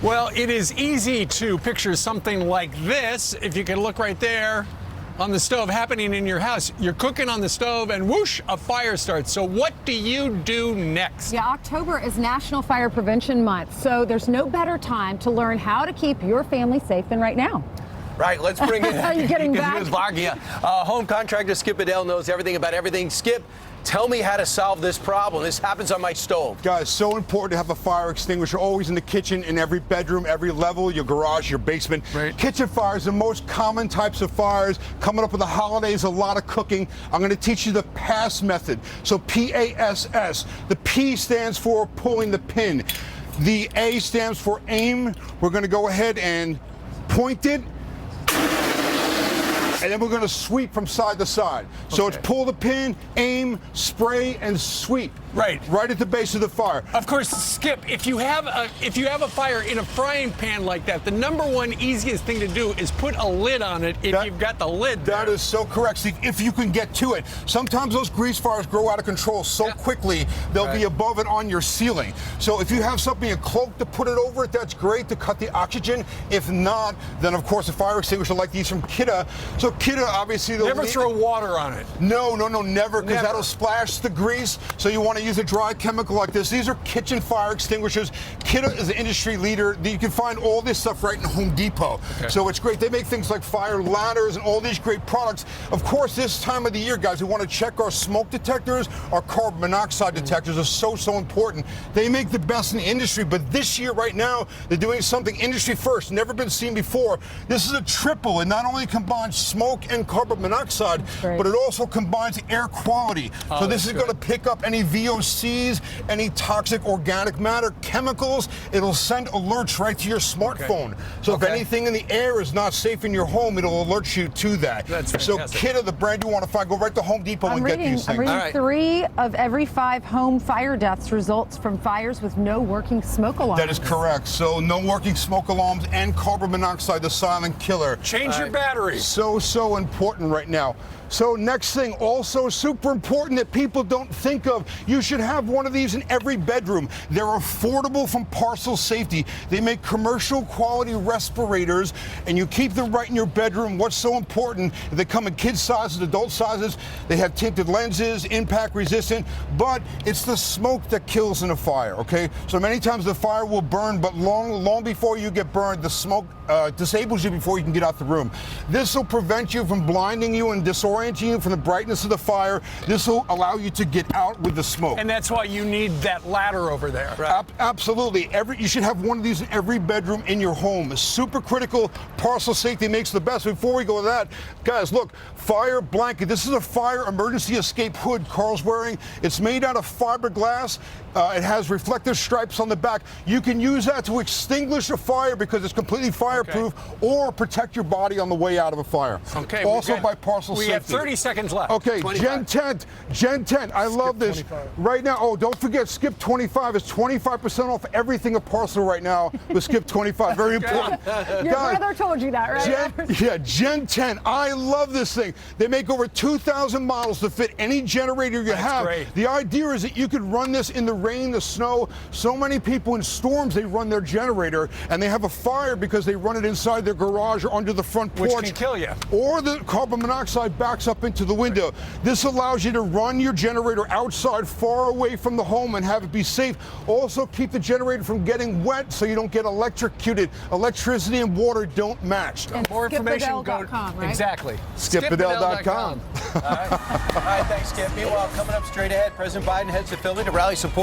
Well, it is easy to picture something like this. If you can look right there on the stove happening in your house. You're cooking on the stove and whoosh, a fire starts. So what do you do next? Yeah, October is National Fire Prevention Month, so there's no better time to learn how to keep your family safe than right now. Right, let's bring it. Are you getting back? Home contractor Skip Bedell knows everything about everything. Skip, tell me how to solve this problem. This happens on my stove. Guys, so important to have a fire extinguisher always in the kitchen, in every bedroom, every level, your garage, your basement. Right. Kitchen fires, the most common types of fires. Coming up with the holidays, a lot of cooking. I'm going to teach you the PASS method. So P-A-S-S. The P stands for pulling the pin. The A stands for aim. We're going to go ahead and point it. And then we're going to sweep from side to side. So it's pull the pin, aim, spray, and sweep. Right. Right at the base of the fire. Of course, Skip, if you have a fire in a frying pan like that, the number one easiest thing to do is put a lid on it if you've got the lid there. That is so correct, Steve, if you can get to it. Sometimes those grease fires grow out of control so quickly, they'll be above it on your ceiling. So if you have something, a cloak to put it over it, that's great to cut the oxygen. If not, then of course a fire extinguisher like these from Kidde. So Kidde, obviously, never throw water on it. No, never, because that'll splash the grease. So you want to use a dry chemical like this. These are kitchen fire extinguishers. Kidde is the industry leader. You can find all this stuff right in Home Depot. So it's great. They make things like fire ladders and all these great products. Of course, this time of the year, guys, we want to check our smoke detectors. Our carbon monoxide detectors are so important. They make the best in the industry, but this year, right now, they're doing something industry first, never been seen before. This is a triple. It not only combines smoke and carbon monoxide, but it also combines air quality. So this is going to pick up any VOCs, any toxic organic matter, chemicals. It'll send alerts right to your smartphone. So if anything in the air is not safe in your home, it'll alert you to that. That's so fantastic. Kidde, the brand you want to find, go right to Home Depot and get these things. I'm reading 3 of every 5 home fire deaths results from fires with no working smoke alarms. That is correct. So no working smoke alarms and carbon monoxide, the silent killer. Change your battery. So important right now. So next thing, also super important that people don't think of, you should have one of these in every bedroom. They're affordable from Parcel Safety. They make commercial quality respirators and you keep them right in your bedroom. What's so important, they come in kid sizes, adult sizes, they have tinted lenses, impact resistant, but it's the smoke that kills in a fire, okay? So many times the fire will burn, but long before you get burned, the smoke disables you before you can get out the room. This will prevent you from blinding you and disorienting you from the brightness of the fire. This will allow you to get out with the smoke. And that's why you need that ladder over there. Right. Absolutely. You should have one of these in every bedroom in your home. It's super critical. Parcel Safety makes the best. Before we go to that, guys, look, fire blanket. This is a fire emergency escape hood Carl's wearing. It's made out of fiberglass. It has reflective stripes on the back. You can use that to extinguish a fire because it's completely fireproof, or protect your body on the way out of a fire. Also by Parcel Safety. We have 30 seconds left. Okay, 25. Gen 10. I love this. 25. Right now, oh, don't forget, Skip 25 is 25% off everything at Parcel right now with Skip 25. Very important. Your brother told you that, right? Gen 10. I love this thing. They make over 2,000 models to fit any generator you have. Great. The idea is that you could run this in the rain, the snow. So many people in storms, they run their generator and they have a fire because they run it inside their garage or under the front porch. Which can kill you. Or the carbon monoxide backs up into the window. This allows you to run your generator outside, far away from the home, and have it be safe. Also keep the generator from getting wet so you don't get electrocuted. Electricity and water don't match. More information, go right? Exactly. SkipBedell.com. All right, thanks, Skip. Meanwhile, coming up straight ahead, President Biden heads to Philly to rally support.